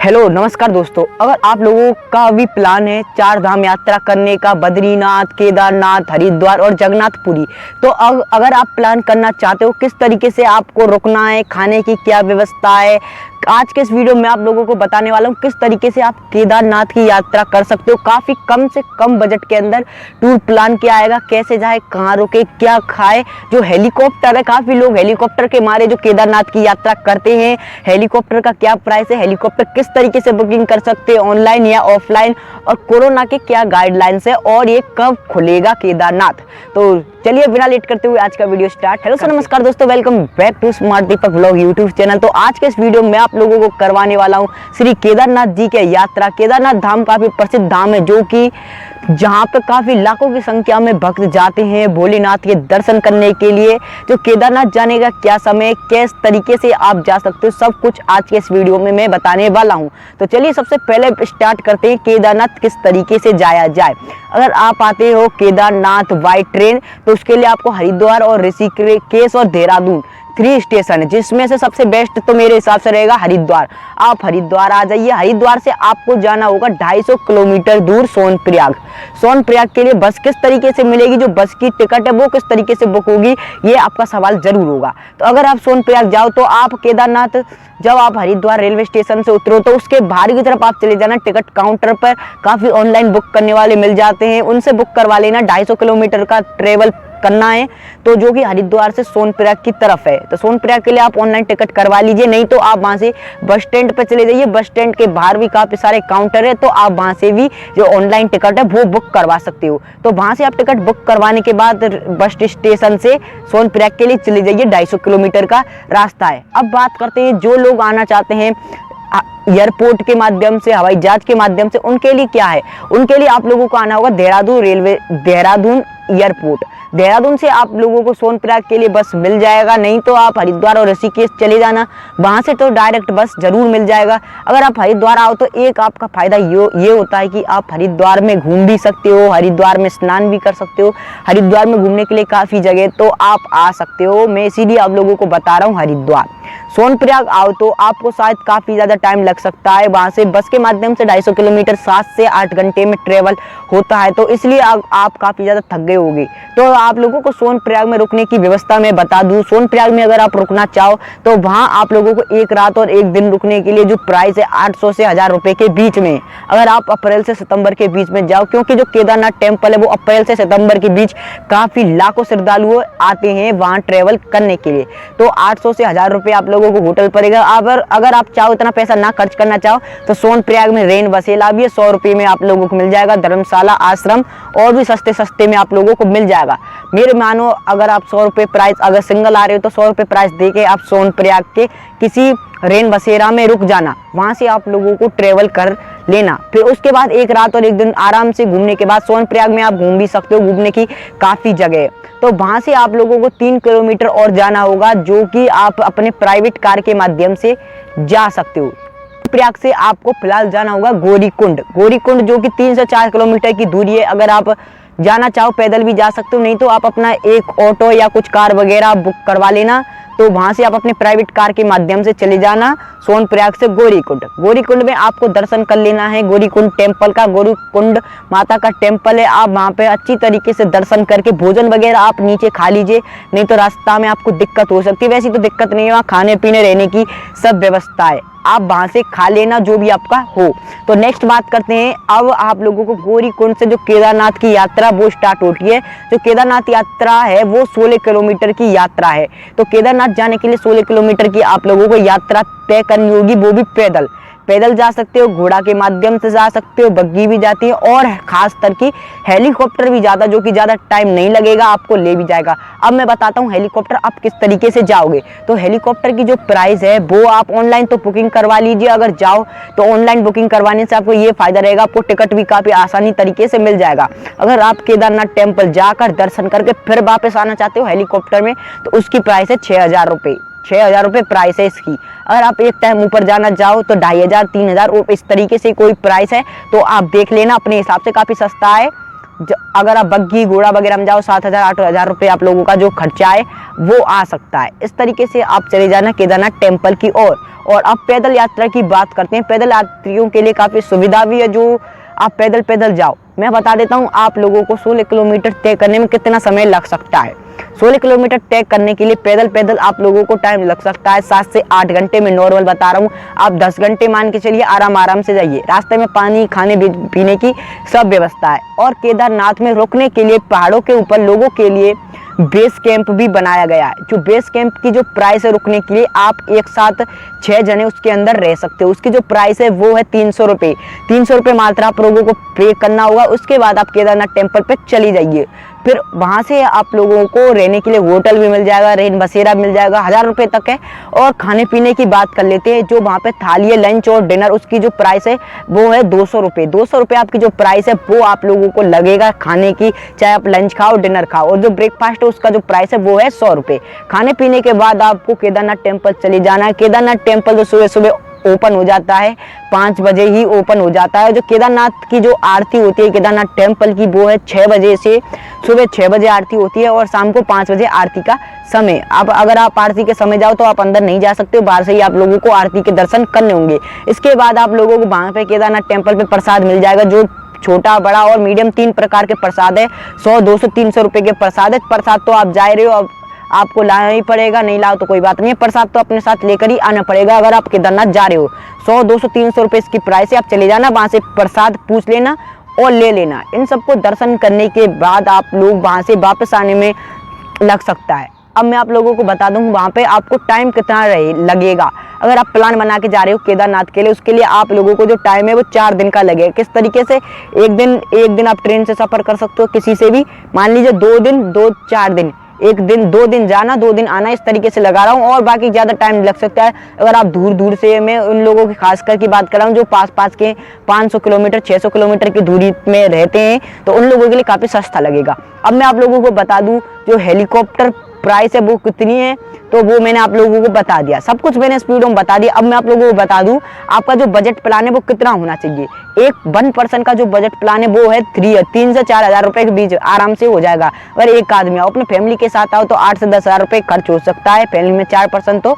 Hello नमस्कार दोस्तों, अगर आप लोगों का भी प्लान है चार धाम यात्रा करने का, बद्रीनाथ, केदारनाथ, हरिद्वार और जगन्नाथपुरी, तो अगर आप प्लान करना चाहते हो किस तरीके से आपको रुकना है, खाने की क्या व्यवस्था है, आज के इस वीडियो में आप लोगों को बताने वाला हूँ किस तरीके से आप केदारनाथ की यात्रा कर सकते हो। काफ़ी कम से कम बजट के अंदर टूर प्लान किया आएगा, कैसे जाए, कहाँ रुके, क्या खाए। जो हेलीकॉप्टर है, काफ़ी लोग हेलीकॉप्टर के मारे जो केदारनाथ की यात्रा करते हैं, हेलीकॉप्टर का क्या प्राइस है, हेलीकॉप्टर किस तरीके से बुकिंग कर सकते हैं, ऑनलाइन या ऑफलाइन, और कोरोना के क्या गाइडलाइंस है, और ये कब खुलेगा केदारनाथ। तो चलिए बिना लेट करते हुए आज का वीडियो स्टार्ट। हेलो सर, नमस्कार दोस्तों, welcome back to smart Deepak vlog YouTube channel. तो आज के इस वीडियो में आप लोगों को करवाने वाला हूं श्री केदारनाथ जी की यात्रा। केदारनाथ धाम काफी प्रसिद्ध धाम है, जो कि जहां पे काफी लाखों की संख्या में भक्त जाते हैं भोलेनाथ के दर्शन करने के लिए। जो केदारनाथ जाने का क्या समय, किस तरीके से आप जा सकते हो, सब कुछ आज के इस वीडियो में मैं बताने वाला हूं। तो चलिए सबसे पहले स्टार्ट करते हैं केदारनाथ किस तरीके से जाया जाए। अगर आप आते हो केदारनाथ बाय ट्रेन, तो उसके लिए आपको हरिद्वार और ऋषिकेश और देहरादून 3 स्टेशन है, जिसमें से सबसे बेस्ट तो मेरे हिसाब से रहेगा हरिद्वार। आप हरिद्वार आ जाइए। हरिद्वार से आपको जाना होगा 250 किलोमीटर दूर सोनप्रयाग। सोनप्रयाग के लिए बस किस तरीके से मिलेगी, जो बस की टिकट है वो किस तरीके से बुक होगी, ये आपका सवाल जरूर होगा। तो अगर आप सोनप्रयाग जाओ तो आप केदारनाथ, जब आप हरिद्वार रेलवे स्टेशन से उतरो तो उसके बाहर की तरफ आप चले जाना। टिकट काउंटर पर काफ़ी ऑनलाइन बुक करने वाले मिल जाते हैं, उनसे बुक करवा लेना। 250 किलोमीटर का ट्रेवल करना है, तो जो कि हरिद्वार से सोनप्रयाग की तरफ है। तो सोनप्रयाग के लिए आप ऑनलाइन टिकट करवा लीजिए, नहीं तो आप वहां से बस स्टैंड पर चले जाइए। बस स्टैंड के बाहर भी काफी सारे काउंटर है, तो आप वहां से भी जो ऑनलाइन टिकट है वो बुक करवा सकते हो। तो वहां से आप टिकट बुक करवाने के बाद बस स्टेशन से सोनप्रयाग के लिए चले जाइए। 250 किलोमीटर का रास्ता है। अब बात करते हैं जो लोग आना चाहते हैं एयरपोर्ट के माध्यम से, हवाई जहाज के माध्यम से, उनके लिए क्या है। उनके लिए आप लोगों को आना होगा देहरादून एयरपोर्ट। देहरादून से आप लोगों को सोनप्रयाग के लिए बस मिल जाएगा, नहीं तो आप हरिद्वार और ऋषिकेश चले जाना, वहां से तो डायरेक्ट बस जरूर मिल जाएगा। अगर आप हरिद्वार आओ तो एक आपका फायदा ये होता है कि आप हरिद्वार में घूम भी सकते हो, हरिद्वार में स्नान भी कर सकते हो। हरिद्वार में घूमने के लिए काफ़ी जगह तो आप आ सकते हो, मैं इसीलिए आप लोगों को बता रहा हूँ हरिद्वार। सोनप्रयाग आओ तो आपको शायद काफ़ी ज़्यादा टाइम लग सकता है। वहाँ से बस के माध्यम से 250 किलोमीटर 7 से 8 घंटे में ट्रेवल होता है, तो इसलिए आप काफ़ी ज़्यादा थक गए होंगे। तो आप लोगों को सोनप्रयाग में रुकने की व्यवस्था मैं बता दूं। सोनप्रयाग में अगर आप रुकना चाहो तो वहाँ आप लोगों को 1 रात और 1 दिन रुकने के लिए जो प्राइस है 800 से 1000 रुपये के बीच में। अगर आप अप्रैल से सितंबर के बीच में जाओ, क्योंकि जो केदारनाथ टेम्पल है वो अप्रैल से सितंबर के बीच काफ़ी लाखों श्रद्धालु आते हैं वहाँ ट्रेवल करने के लिए। तो 800 से 1000 रुपये आप लोगों को होटल पड़ेगा। अगर आप चाहो इतना पैसा ना खर्च करना चाहो तो सोनप्रयाग में रेन बसेरा भी है, 100 रुपये में आप लोगों को मिल जाएगा। धर्मशाला, आश्रम और भी सस्ते में आप लोगों को मिल जाएगा। मेरे मानो अगर आप 100 रुपये प्राइस, अगर सिंगल आ रहे हो तो 100 रुपये प्राइस दे के आप सोनप्रयाग के किसी रेन बसेरा में रुक जाना, वहाँ से आप लोगों को ट्रेवल कर लेना। फिर उसके बाद 1 रात और 1 दिन आराम से घूमने के बाद सोनप्रयाग में आप घूम भी सकते हो, घूमने की काफ़ी जगह है। तो वहाँ से आप लोगों को 3 किलोमीटर और जाना होगा, जो कि आप अपने प्राइवेट कार के माध्यम से जा सकते हो। प्रयाग से आपको फिलहाल जाना होगा गौरीकुंड, जो कि 3 से 4 किलोमीटर की दूरी है। अगर आप जाना चाहो पैदल भी जा सकते हो, नहीं तो आप अपना एक ऑटो या कुछ कार वगैरह बुक करवा लेना। तो वहाँ से आप अपने प्राइवेट कार के माध्यम से चले जाना सोनप्रयाग से गौरीकुंड में आपको दर्शन कर लेना है गौरीकुंड टेम्पल का। गौरीकुंड माता का टेम्पल है, आप वहाँ पे अच्छी तरीके से दर्शन करके भोजन वगैरह आप नीचे खा लीजिए, नहीं तो रास्ता में आपको दिक्कत हो सकती है। वैसे तो दिक्कत नहीं है, वहाँ खाने पीने रहने की सब व्यवस्था है, आप वहाँ से खा लेना जो भी आपका हो। तो नेक्स्ट बात करते हैं, अब आप लोगों को गौरीकुंड से जो केदारनाथ की यात्रा वो स्टार्ट होती है। जो केदारनाथ यात्रा है वो 16 किलोमीटर की यात्रा है। तो केदारनाथ जाने के लिए 16 किलोमीटर की आप लोगों को यात्रा तय करनी होगी, वो भी पैदल जा सकते हो, घोड़ा के माध्यम से जा सकते हो, बग्गी भी जाती है, और खास करके हेलीकॉप्टर भी जाता, जो कि ज़्यादा टाइम नहीं लगेगा, आपको ले भी जाएगा। अब मैं बताता हूँ हेलीकॉप्टर आप किस तरीके से जाओगे। तो हेलीकॉप्टर की जो प्राइस है वो आप ऑनलाइन तो बुकिंग करवा लीजिए। अगर जाओ तो ऑनलाइन बुकिंग करवाने से आपको ये फायदा रहेगा, आपको टिकट भी काफ़ी आसानी तरीके से मिल जाएगा। अगर आप केदारनाथ टेम्पल जाकर दर्शन करके फिर वापस आना चाहते हो हेलीकॉप्टर में, तो उसकी प्राइस है 6000 रुपये। 6000 रुपये प्राइस है इसकी। अगर आप एक टाइम ऊपर जाना चाहो तो 2500, 3000 इस तरीके से कोई प्राइस है, तो आप देख लेना अपने हिसाब से, काफ़ी सस्ता है। अगर आप बग्गी घोड़ा वगैरह में जाओ 7,000-8,000 रुपये आप लोगों का जो खर्चा है वो आ सकता है। इस तरीके से आप चले जाना केदारनाथ टेम्पल की ओर। और अब पैदल यात्रा की बात करते हैं। पैदल यात्रियों के लिए काफ़ी सुविधा भी है, जो आप पैदल पैदल जाओ। मैं बता देता हूँ आप लोगों को 16 किलोमीटर तय करने में कितना समय लग सकता है। 16 किलोमीटर तय करने के लिए पैदल पैदल आप लोगों को टाइम लग सकता है 7 से 8 घंटे में नॉर्मल बता रहा हूँ। आप 10 घंटे मान के चलिए, आराम से जाइए। रास्ते में पानी खाने पीने की सब व्यवस्था है। और केदारनाथ में रुकने के लिए पहाड़ों के ऊपर लोगों के लिए बेस कैंप भी बनाया गया है। जो बेस कैंप की जो प्राइस है रुकने के लिए, आप एक साथ 6 जने उसके अंदर रह सकते हो। उसकी जो प्राइस है वो है 300 रुपये। 300 रुपये मात्र आप लोगों को पे करना होगा। उसके बाद आप केदारनाथ टेम्पल पे चली जाइए। फिर वहाँ से आप लोगों को रहने के लिए होटल भी मिल जाएगा, रेन बसेरा मिल जाएगा, 1000 रुपये तक है। और खाने पीने की बात कर लेते हैं। जो वहाँ पे थाली है लंच और डिनर, उसकी जो प्राइस है वो है 200 रुपये। 200 रुपये आपकी जो प्राइस है वो आप लोगों को लगेगा खाने की, चाहे आप लंच खाओ डिनर खाओ। और जो ब्रेकफास्ट है उसका जो प्राइस है वो है 100 रुपये। खाने पीने के बाद आपको केदारनाथ टेम्पल चले जाना है। केदारनाथ टेम्पल जो सुबह सुबह ओपन हो जाता है, 5 बजे ही ओपन हो जाता है। जो केदारनाथ की जो आरती होती है केदारनाथ टेम्पल की, वो है 6 बजे से, सुबह 6 बजे आरती होती है और शाम को 5 बजे आरती का समय। अब अगर आप आरती के समय जाओ तो आप अंदर नहीं जा सकते, बाहर से ही आप लोगों को आरती के दर्शन करने होंगे। इसके बाद आप लोगों को वहाँ पे केदारनाथ टेम्पल पे प्रसाद मिल जाएगा, जो छोटा बड़ा और मीडियम 3 प्रकार के प्रसाद है। 100, 200, 300 रुपये के प्रसाद है। प्रसाद तो आप जा रहे हो, अब आपको लाना ही पड़ेगा, नहीं लाओ तो कोई बात नहीं है। प्रसाद तो अपने साथ लेकर ही आना पड़ेगा अगर आप केदारनाथ जा रहे हो। 100, 200, 300 रुपये इसकी प्राइस है। आप चले जाना, वहाँ से प्रसाद पूछ लेना और ले लेना। इन सबको दर्शन करने के बाद आप लोग वहाँ से वापस आने में लग सकता है। अब मैं आप लोगों को बता दूं वहाँ पे आपको टाइम कितना लगेगा। अगर आप प्लान बना के जा रहे हो केदारनाथ के लिए, उसके लिए आप लोगों को जो टाइम है वो 4 दिन का लगेगा। किस तरीके से? एक दिन आप ट्रेन से सफ़र कर सकते हो किसी से भी, मान लीजिए 2 दिन 4 दिन, 1 दिन 2 दिन जाना 2 दिन आना, इस तरीके से लगा रहा हूँ। और बाकी ज़्यादा टाइम लग सकता है अगर आप दूर से, मैं उन लोगों की खासकर की बात कर रहा हूँ जो पास के 500 किलोमीटर 600 किलोमीटर की दूरी में रहते हैं, तो उन लोगों के लिए काफ़ी सस्ता लगेगा। अब मैं आप लोगों को बता दूँ जो हेलीकॉप्टर प्राइस है वो कितनी है, तो वो मैंने आप लोगों को बता दिया। सब कुछ मैंने इस वीडियो में बता दिया। अब मैं आप लोगों को बता दूं आपका जो बजट प्लान है वो कितना होना चाहिए। एक 1 पर्सन का जो बजट प्लान है वो है 3 से 4 हज़ार रुपये के बीच आराम से हो जाएगा। अगर एक आदमी आओ, अपने फैमिली के साथ आओ तो 8 से 10 हज़ार रुपये खर्च हो सकता है। फैमिली में 4 पर्सन तो